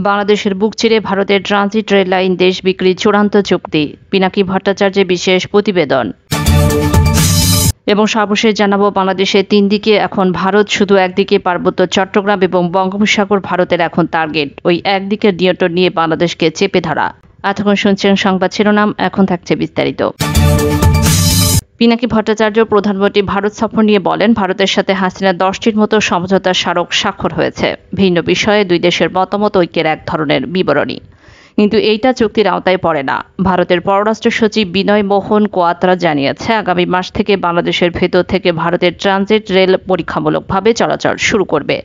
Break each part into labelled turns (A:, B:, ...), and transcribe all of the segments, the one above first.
A: বাংলাদেশের বুক চিরে ভারতের ট্রানজিট রেল লাইন দেশ বিক্রির চূড়ান্ত চুক্তি, পিনাকি ভট্টাচার্যের বিশেষ প্রতিবেদন। এবং সর্বশেষ জানাবো, বাংলাদেশের তিন দিকে এখন ভারত, শুধু একদিকে পার্বত্য চট্টগ্রাম এবং বঙ্গোপসাগর ভারতের এখন টার্গেট। ওই একদিকের নিয়ন্ত্রণ নিয়ে বাংলাদেশকে চেপে ধরা। এতক্ষণ শুনছেন সংবাদ শিরোনাম, এখন থাকছে বিস্তারিত। পিনাকি ভট্টাচার্য প্রধানমন্ত্রী ভারত সফর নিয়ে বলেন, ভারতের সাথে হাসিনার 10টির মতো সমঝোতা স্মারক স্বাক্ষর হয়েছে। ভিন্ন বিষয়ে দুই দেশের মতামত ঐক্যের এক ধরনের বিবরণী, কিন্তু এইটা চুক্তির আওতায় পড়ে না। ভারতের পররাষ্ট্র সচিব বিনয় মোহন কোয়াত্রা জানিয়েছে, আগামী মাস থেকে বাংলাদেশের ভেতর থেকে ভারতের ট্রানজিট রেল পরীক্ষামূলকভাবে চলাচল শুরু করবে।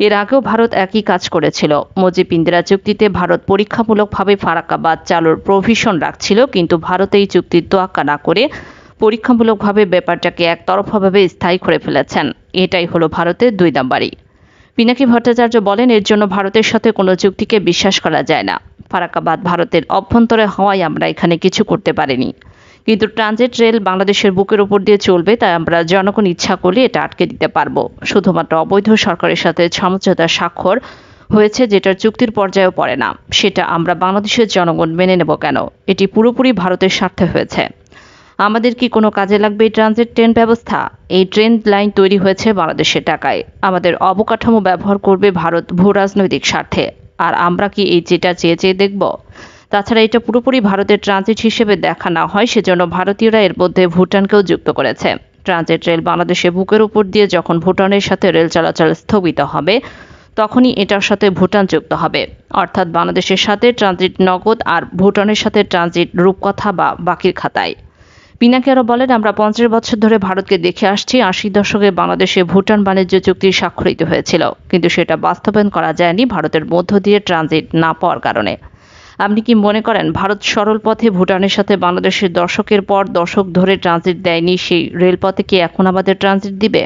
A: এর আগেও ভারত একই কাজ করেছিল। মুজিব ইন্দিরা চুক্তিতে ভারত পরীক্ষামূলকভাবে ফারাক্কাবাদ চালুর প্রভিশন রাখছিল, কিন্তু ভারত এই চুক্তির তোয়াক্কা না করে পরীক্ষামূলকভাবে ব্যাপারটাকে একতরফাভাবে স্থায়ী করে ফেলেছেন। এটাই হলো ভারতের দুই নাম্বারি। পিনাকি ভট্টাচার্য বলেন, এর জন্য ভারতের সাথে কোনো চুক্তিকে বিশ্বাস করা যায় না। ফারাক্কাবাদ ভারতের অভ্যন্তরে হওয়ায় আমরা এখানে কিছু করতে পারিনি, কিন্তু ট্রানজিট রেল বাংলাদেশের বুকের উপর দিয়ে চলবে, তাই আমরা জনগণ ইচ্ছা করলে এটা আটকে দিতে পারবো। শুধুমাত্র অবৈধ সরকারের সাথে সমঝোতা স্বাক্ষর হয়েছে, যেটার চুক্তির পর্যায়েও পড়ে না, সেটা আমরা বাংলাদেশের জনগণ মেনে নেব কেন? এটি পুরোপুরি ভারতের স্বার্থে হয়েছে। আমাদের কি কোনো কাজে লাগবে এই ট্রানজিট ট্রেন ব্যবস্থা? এই ট্রেন লাইন তৈরি হয়েছে বাংলাদেশের টাকায়। আমাদের অবকাঠামো ব্যবহার করবে ভারত ভূ রাজনৈতিক স্বার্থে, আর আমরা কি এই যেটা চেয়ে চেয়ে দেখব? তাছাড়া এটা পুরোপুরি ভারতের ট্রানজিট হিসেবে দেখা না হয়, সেজন্য ভারতীয়রা এর মধ্যে ভুটানকেও যুক্ত করেছে। ট্রানজিট রেল বাংলাদেশের বুকের উপর দিয়ে যখন ভুটানের সাথে রেল চলাচল স্থগিত হবে, তখনই এটার সাথে ভুটান যুক্ত হবে। অর্থাৎ বাংলাদেশের সাথে ট্রানজিট নগদ, আর ভুটানের সাথে ট্রানজিট রূপকথা বা বাকির খাতায়। পিনাকি আরও বলেন, আমরা 50 বছর ধরে ভারতকে দেখে আসছি। 80 দশকে বাংলাদেশে ভুটান বাণিজ্য চুক্তি স্বাক্ষরিত হয়েছিল, কিন্তু সেটা বাস্তবায়ন করা যায়নি ভারতের মধ্য দিয়ে ট্রানজিট না পাওয়ার কারণে। আপনি কি মনে করেন ভারত সরল পথে ভুটানের সাথে বাংলাদেশের দশকের পর দশক ধরে ট্রানজিট দেয়নি, সেই রেলপথে কি এখন আমাদের ট্রানজিট দিবে?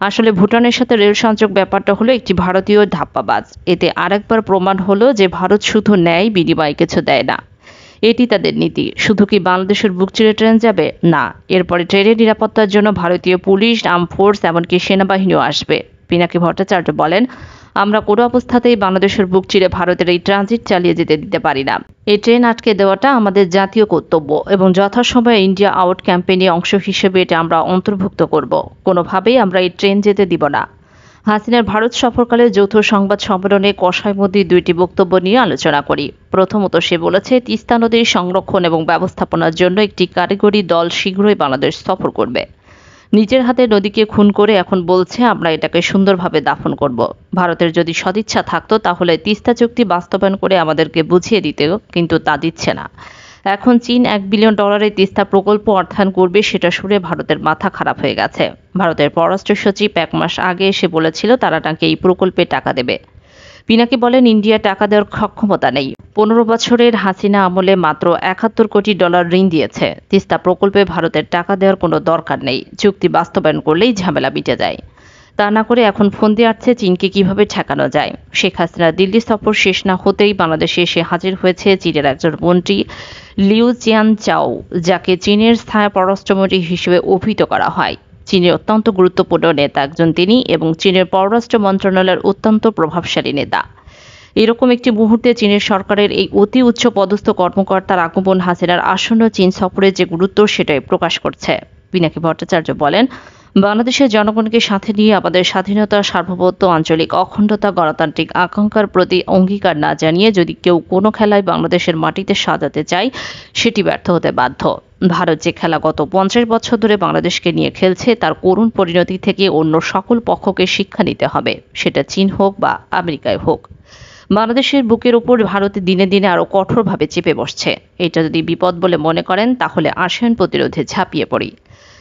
A: আসলে ভুটানের সাথে রেল সংযোগ ব্যাপারটা হলো একটি ভারতীয় ধাপ্পাবাজ। এতে আরেকবার প্রমাণ হলো যে ভারত শুধু ন্যায় বিনিময়ে কিছু দেয় না, এটি তাদের নীতি। শুধু কি বাংলাদেশের বুক চিরে ট্রেন যাবে? না, এরপরে ট্রেনের নিরাপত্তার জন্য ভারতীয় পুলিশ, আর্ম ফোর্স, এমনকি সেনাবাহিনীও আসবে। পিনাকি ভট্টাচার্য বলেন, আমরা কোনো অবস্থাতেই বাংলাদেশের বুক চিরে ভারতের এই ট্রানজিট চালিয়ে যেতে দিতে পারি না। এই ট্রেন আটকে দেওয়াটা আমাদের জাতীয় কর্তব্য, এবং যথাসময়ে ইন্ডিয়া আউট ক্যাম্পেইনের অংশ হিসেবে এটা আমরা অন্তর্ভুক্ত করব। কোনোভাবেই আমরা এই ট্রেন যেতে দিব না। হাসিনার ভারত সফরকালে যৌথ সংবাদ সম্মেলনে কষাই মোদির দুইটি বক্তব্য নিয়ে আলোচনা করি। প্রথমত, সে বলেছে, তিস্তা নদীর সংরক্ষণ এবং ব্যবস্থাপনার জন্য একটি কারিগরি দল শীঘ্রই বাংলাদেশ সফর করবে। নিজের হাতে নদীকে খুন করে এখন বলছে আমরা এটাকে সুন্দরভাবে দাফন করব। ভারতের যদি সদিচ্ছা থাকতো তাহলে তিস্তা চুক্তি বাস্তবায়ন করে আমাদেরকে বুঝিয়ে দিত, কিন্তু তা দিচ্ছে না। এখন চীন $1 বিলিয়ন তিস্তা প্রকল্প অর্থায়ন করবে, সেটা শুনে ভারতের মাথা খারাপ হয়ে গেছে। ভারতের পররাষ্ট্র সচিব 1 মাস আগে এসে বলেছিল তারা নাকি এই প্রকল্পে টাকা দেবে। পিনাকি বলেন, ইন্ডিয়া টাকা দেওয়ার সক্ষমতা নেই। 15 বছরের হাসিনা আমলে মাত্র $71 কোটি ঋণ দিয়েছে। তিস্তা প্রকল্পে ভারতের টাকা দেওয়ার কোনো দরকার নেই, চুক্তি বাস্তবায়ন করলেই ঝামেলা মিটে যায়। তা না করে এখন ফন্দি আটছে চীনকে কিভাবে ঠেকানো যায়। শেখ হাসিনা দিল্লি সফর শেষ না হতেই বাংলাদেশে এসে হাজির হয়েছে চীনের একজন মন্ত্রী লিউ চিয়ান চাও, যাকে চীনের স্থায়ী পররাষ্ট্রমন্ত্রী হিসেবে অভিহিত করা হয়। চীনের অত্যন্ত গুরুত্বপূর্ণ নেতা একজন তিনি, এবং চীনের পররাষ্ট্র মন্ত্রণালয়ের অত্যন্ত প্রভাবশালী নেতা। এরকম একটি মুহূর্তে চীনের সরকারের এই অতি উচ্চ পদস্থ কর্মকর্তার আগমন হাসিনার আসন্ন চীন সফরের যে গুরুত্ব সেটাই প্রকাশ করছে। পিনাকি ভট্টাচার্য বলেন, বাংলাদেশের জনগণকে সাথে নিয়ে আমাদের স্বাধীনতা, সার্বভৌমত্ব, আঞ্চলিক অখণ্ডতা, গণতান্ত্রিক আকাঙ্ক্ষার প্রতি অঙ্গীকার না জানিয়ে যদি কেউ কোনো খেলায় বাংলাদেশের মাটিতে সাজাতে চায়, সেটি ব্যর্থ হতে বাধ্য। ভারত যে খেলা গত 50 বছর ধরে বাংলাদেশকে নিয়ে খেলছে, তার করুণ পরিণতি থেকে অন্য সকল পক্ষকে শিক্ষা নিতে হবে, সেটা চীন হোক বা আমেরিকায় হোক। বাংলাদেশের বুকের উপর ভারতে দিনে দিনে আরও কঠোরভাবে চেপে বসছে। এটা যদি বিপদ বলে মনে করেন তাহলে আসেন প্রতিরোধে ঝাঁপিয়ে পড়ি।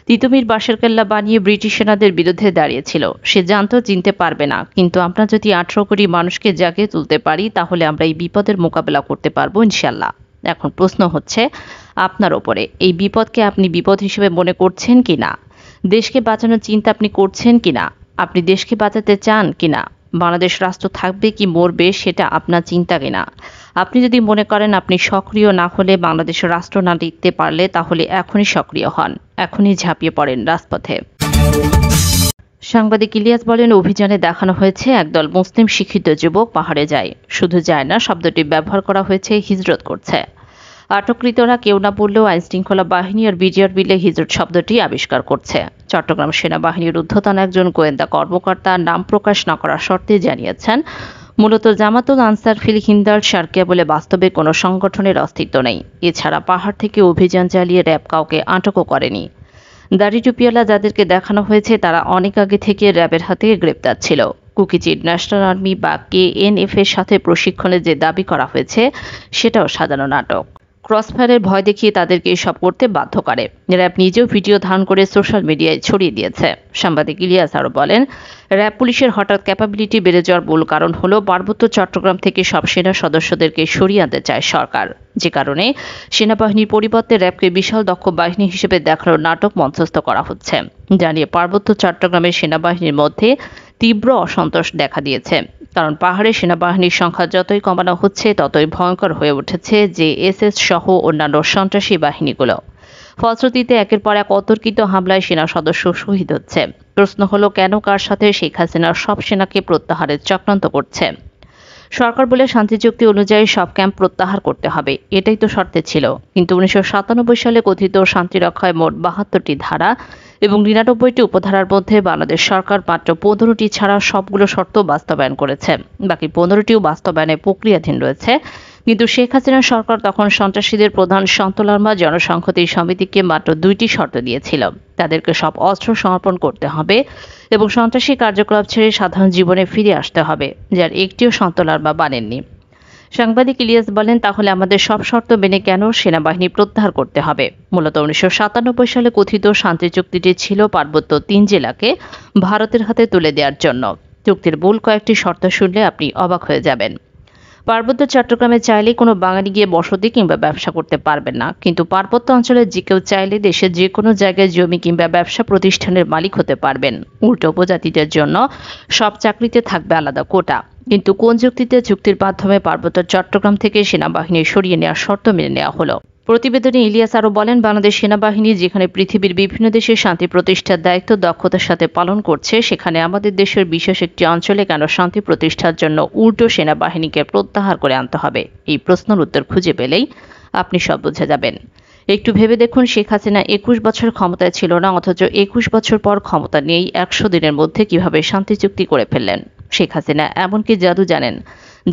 A: তিতুমির বাঁশের কেল্লা বানিয়ে ব্রিটিশ সেনাদের বিরুদ্ধে দাঁড়িয়েছিল, সে জানতো চিনতে পারবে না, কিন্তু আমরা যদি 18 কোটি মানুষকে জাগিয়ে তুলতে পারি তাহলে আমরা এই বিপদের মোকাবেলা করতে পারবো ইনশাল্লাহ। এখন প্রশ্ন হচ্ছে আপনার ওপরে, এই বিপদকে আপনি বিপদ হিসেবে মনে করছেন কিনা? দেশকে বাঁচানোর চিন্তা আপনি করছেন কিনা? আপনি দেশকে বাঁচাতে চান কিনা? বাংলাদেশ রাষ্ট্র থাকবে কি মরবে সেটা আপনার চিন্তা কিনা? আপনি যদি মনে করেন আপনি সক্রিয় না হলে বাংলাদেশ রাষ্ট্র না টিকতে পারলে, তাহলে এখনই সক্রিয় হন, এখনই ঝাঁপিয়ে পড়েন রাজপথে। সাংবাদিক ইলিয়াস বলেন, অভিযানে দেখানো হয়েছে একদল মুসলিম শিক্ষিত যুবক পাহাড়ে যায়। শুধু যায় না, শব্দটি ব্যবহার করা হয়েছে হিজরত করছে। আটককৃতরা কেউ না বললেও আইনশৃঙ্খলা বাহিনী আর বিজিআর বিলে হিজরত শব্দটি আবিষ্কার করছে। চট্টগ্রাম সেনাবাহিনীর ঊর্ধ্বতন একজন গোয়েন্দা কর্মকর্তা নাম প্রকাশ না করার শর্তে জানিয়েছেন, মূলত জামাতুল আনসার ফিল হিন্দাল সার্কিয়া বলে বাস্তবে কোনো সংগঠনের অস্তিত্ব নেই। এছাড়া পাহাড় থেকে অভিযান চালিয়ে র্যাব কাউকে আটকও করেনি। দাড়ি টুপিওয়ালা যাদেরকে দেখানো হয়েছে তারা অনেক আগে থেকে র্যাবের হাতে গ্রেপ্তার ছিল। কুকিচির ন্যাশনাল আর্মি বা KNF এর সাথে প্রশিক্ষণে যে দাবি করা হয়েছে সেটাও সাজানো নাটক। ক্রসফায়ারের ভয় দেখিয়ে তাদেরকে এসব করতে বাধ্য করে। র্যাব নিজেও ভিডিও ধারণ করে সোশ্যাল মিডিয়ায় ছড়িয়ে দিয়েছে। সাংবাদিক ইলিয়াস আরও বলেন, র্যাব পুলিশের হঠাৎ ক্যাপাবিলিটি বেড়ে যাওয়ার মূল কারণ হল পার্বত্য চট্টগ্রাম থেকে সব সেনা সদস্যদেরকে সরিয়ে আনতে চায় সরকার, যে কারণে সেনাবাহিনীর পরিবর্তে র্যাবকে বিশাল দক্ষ বাহিনী হিসেবে দেখানোর নাটক মঞ্চস্থ করা হচ্ছে। জানিয়ে পার্বত্য চট্টগ্রামের সেনাবাহিনীর মধ্যে তীব্র অসন্তোষ দেখা দিয়েছে। কারণ পাহাড়ে সেনাবাহিনীর সংখ্যা যতই কমানো হচ্ছে ততই ভয়ঙ্কর হয়ে উঠেছে JSS সহ অন্যান্য সন্ত্রাসী বাহিনীগুলো। ফলশ্রুতিতে একের পর এক অতর্কিত হামলায় সেনা সদস্য শহীদ হচ্ছে। প্রশ্ন হলো, কেন কার সাথে শেখ হাসিনা সব সেনাকে প্রত্যাহারের চক্রান্ত করছে? সরকার বলে শান্তি চুক্তি অনুযায়ী সব ক্যাম্প প্রত্যাহার করতে হবে, এটাই তো শর্তে ছিল। কিন্তু 1997 সালে কথিত শান্তি রক্ষায় মোট 72টি ধারা এবং 99টি উপধারার মধ্যে বাংলাদেশ সরকার মাত্র 15টি ছাড়া সবগুলো শর্ত বাস্তবায়ন করেছে। বাকি 15টিও বাস্তবায়নের প্রক্রিয়াধীন রয়েছে। কিন্তু শেখ হাসিনা সরকার তখন সন্ত্রাসীদের প্রধান সন্তলার্মা জনসংহতি সমিতিকে মাত্র 2টি শর্ত দিয়েছিল। তাদেরকে সব অস্ত্র সমর্পণ করতে হবে এবং সন্ত্রাসী কার্যকলাপ ছেড়ে সাধারণ জীবনে ফিরে আসতে হবে, যার একটিও সন্তলার্মা মানেননি। সাংবাদিক ইলিয়াস বলেন, তাহলে আমাদের সব শর্ত মেনে কেন সেনাবাহিনী প্রত্যাহার করতে হবে? মূলত 1997 সালে কথিত শান্তি চুক্তিটি ছিল পার্বত্য 3 জেলাকে ভারতের হাতে তুলে দেওয়ার জন্য। চুক্তির মূল কয়েকটি শর্ত শুনলে আপনি অবাক হয়ে যাবেন। পার্বত্য চট্টগ্রামে চাইলে কোনো বাঙালি গিয়ে বসতি কিংবা ব্যবসা করতে পারবেন না, কিন্তু পার্বত্য অঞ্চলে যে কেউ চাইলে দেশের যে কোনো জায়গায় জমি কিংবা ব্যবসা প্রতিষ্ঠানের মালিক হতে পারবেন। উল্টো উপজাতিদের জন্য সব চাকরিতে থাকবে আলাদা কোটা। কিন্তু কোন যুক্তিতে চুক্তির মাধ্যমে পার্বত্য চট্টগ্রাম থেকে সেনাবাহিনী সরিয়ে নেওয়ার শর্ত মেনে নেওয়া হলো? প্রতিবেদনে ইলিয়াস আরও বলেন, বাংলাদেশ সেনাবাহিনী যেখানে পৃথিবীর বিভিন্ন দেশে শান্তি প্রতিষ্ঠার দায়িত্ব দক্ষতার সাথে পালন করছে, সেখানে আমাদের দেশের বিশেষ একটি অঞ্চলে কেন শান্তি প্রতিষ্ঠার জন্য উল্টো সেনাবাহিনীকে প্রত্যাহার করে আনতে হবে? এই প্রশ্নের উত্তর খুঁজে পেলেই আপনি সব বুঝে যাবেন। একটু ভেবে দেখুন, শেখ হাসিনা 21 বছর ক্ষমতায় ছিল না, অথচ 21 বছর পর ক্ষমতা নিয়েই 100 দিনের মধ্যে কিভাবে শান্তি চুক্তি করে ফেললেন। শেখ হাসিনা এমনকি জাদু জানেন,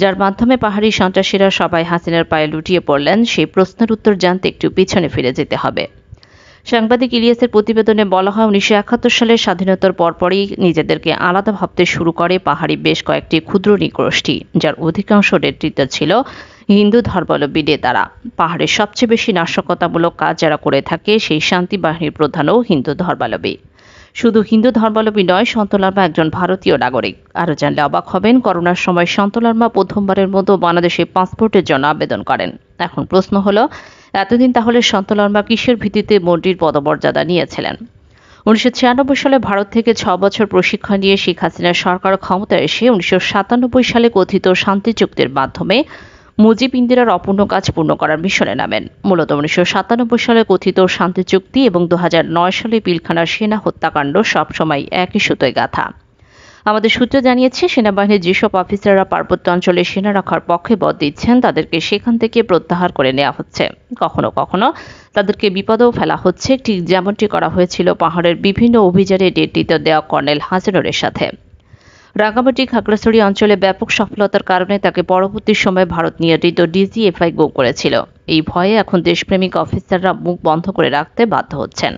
A: যার মাধ্যমে পাহাড়ি সন্ত্রাসীরা সবাই হাসিনার পায়ে লুটিয়ে পড়লেন। সেই প্রশ্নের উত্তর জানতে একটু পিছনে ফিরে যেতে হবে। সাংবাদিক ইলিয়াসের প্রতিবেদনে বলা হয়, 1971 সালের স্বাধীনতার পরপরই নিজেদেরকে আলাদা ভাবতে শুরু করে পাহাড়ি বেশ কয়েকটি ক্ষুদ্র নৃগোষ্ঠী, যার অধিকাংশ নেতৃত্ব ছিল হিন্দু ধর্মাবলম্বী নেতারা। পাহাড়ের সবচেয়ে বেশি নাশকতামূলক কাজ যারা করে থাকে সেই শান্তি বাহিনীর প্রধানও হিন্দু ধর্মাবলম্বী। শুধু হিন্দু ধর্মাবলম্বী নয়, সন্তলার্মা একজন ভারতীয় নাগরিক। আরও জানলে অবাক হবেন, করোনার সময় সন্তলার্মা প্রথমবারের মতো বাংলাদেশে পাসপোর্টের জন্য আবেদন করেন। এখন প্রশ্ন হলো, এতদিন তাহলে সন্তলার্মা কিসের ভিত্তিতে মন্ত্রীর পদমর্যাদা নিয়েছিলেন? 1996 সালে ভারত থেকে 6 বছর প্রশিক্ষণ নিয়ে শেখ হাসিনার সরকার ক্ষমতায় এসে 1997 সালে কথিত শান্তি চুক্তির মাধ্যমে মুজিব ইন্দিরার অপূর্ণ কাজ পূর্ণ করার মিশনে নামেন। মূলত 1997 সালে কথিত শান্তি চুক্তি এবং 2009 সালে পিলখানার সেনা হত্যাকাণ্ড সবসময় একই সুতোয় গাঁথা। আমাদের সূত্র জানিয়েছে, সেনাবাহিনীর যেসব অফিসাররা পার্বত্য অঞ্চলে সেনা রক্ষার পক্ষে মত দিচ্ছেন তাদেরকে সেখান থেকে প্রত্যাহার করে নেওয়া হচ্ছে। কখনো কখনো তাদেরকে বিপদেও ফেলা হচ্ছে, ঠিক যেমনটি করা হয়েছিল পাহাড়ের বিভিন্ন অভিযানে নেতৃত্ব দেওয়া কর্নেল হাসানুরের সাথে। রাঙ্গামাটি খাগড়াছড়ি অঞ্চলে ব্যাপক সফলতার কারণে তাকে পরবর্তী সময়ে ভারত নিয়োজিত DGFI গো করেছিল। এই ভয়ে এখন দেশপ্রেমিক অফিসাররা মুখ বন্ধ করে রাখতে বাধ্য হচ্ছেন।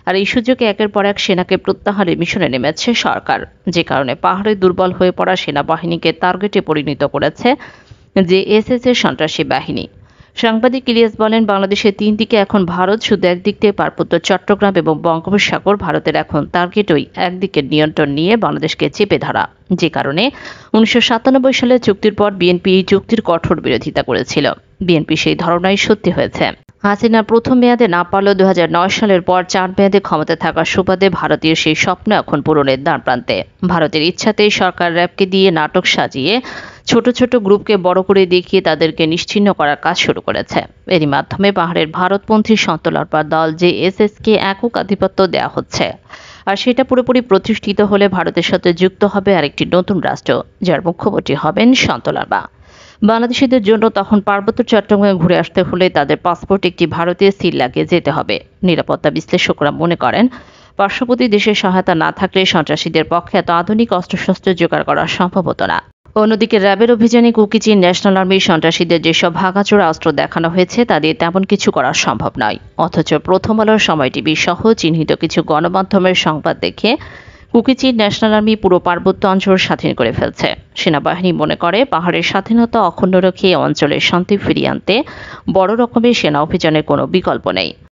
A: আর এই সুযোগে একের পর এক সেনাকে প্রত্যাহারের মিশনে নেমেছে সরকার, যে কারণে পাহাড়ে দুর্বল হয়ে পড়া সেনাবাহিনীকে টার্গেটে পরিণত করেছে JSS এর সন্ত্রাসী বাহিনী। সাংবাদিক ইলিয়াস বলেন, বাংলাদেশের 3 দিকে এখন ভারত, শুধু একদিক দিয়ে পার্বত্য চট্টগ্রাম এবং বঙ্গোপসাগর। ভারতের এখন টার্গেট ওই একদিকের নিয়ন্ত্রণ নিয়ে বাংলাদেশকে চেপে ধরা, যে কারণে 1997 সালে চুক্তির পর বিএনপি এই চুক্তির কঠোর বিরোধিতা করেছিল। বিএনপি সেই ধারণাই সত্যি হয়েছে। হাসিনা প্রথম মেয়াদে না পারলেও 2009 সালের পর 4 মেয়াদে ক্ষমতা থাকার সুবাদে ভারতীয় সেই স্বপ্ন এখন পূরণের দ্বারপ্রান্তে। ভারতের ইচ্ছাতেই সরকার র্যাবকে দিয়ে নাটক সাজিয়ে ছোট ছোট গ্রুপকে বড় করে দেখিয়ে তাদেরকে নিশ্চিহ্ন করার কাজ শুরু করেছে। এরই মাধ্যমে পাহাড়ের ভারতপন্থী সন্তলার্মা দল JSS কে একক আধিপত্য দেওয়া হচ্ছে। আর সেটা পুরোপুরি প্রতিষ্ঠিত হলে ভারতের সাথে যুক্ত হবে আরেকটি নতুন রাষ্ট্র, যার মুখ্যমন্ত্রী হবেন সন্তলালবা। বাংলাদেশিদের জন্য তখন পার্বত্য চট্টগ্রামে ঘুরে আসতে হলে তাদের পাসপোর্ট একটি ভারতীয় সিল লাগিয়ে যেতে হবে। নিরাপত্তা বিশ্লেষকরা মনে করেন, পার্শ্ববর্তী দেশের সহায়তা না থাকলে সন্ত্রাসীদের পক্ষে এত আধুনিক অস্ত্রশস্ত্র জোগাড় করা সম্ভব হতো না। অন্যদিকে র্যাবের অভিযানে কুকিচিন ন্যাশনাল আর্মির সন্ত্রাসীদের যেসব ভাঙাচোরা অস্ত্র দেখানো হয়েছে তা দিয়ে তেমন কিছু করা সম্ভব নয়। অথচ প্রথম আলোর সময় টিভি সহ চিহ্নিত কিছু গণমাধ্যমের সংবাদ দেখে কুকিচিন ন্যাশনাল আর্মি পুরো পার্বত্য অঞ্চল স্বাধীন করে ফেলছে। সেনাবাহিনী মনে করে পাহাড়ের স্বাধীনতা অক্ষুণ্ণ রেখে অঞ্চলের শান্তি ফিরিয়ে আনতে বড় রকমের সেনা অভিযানের কোনো বিকল্প নেই।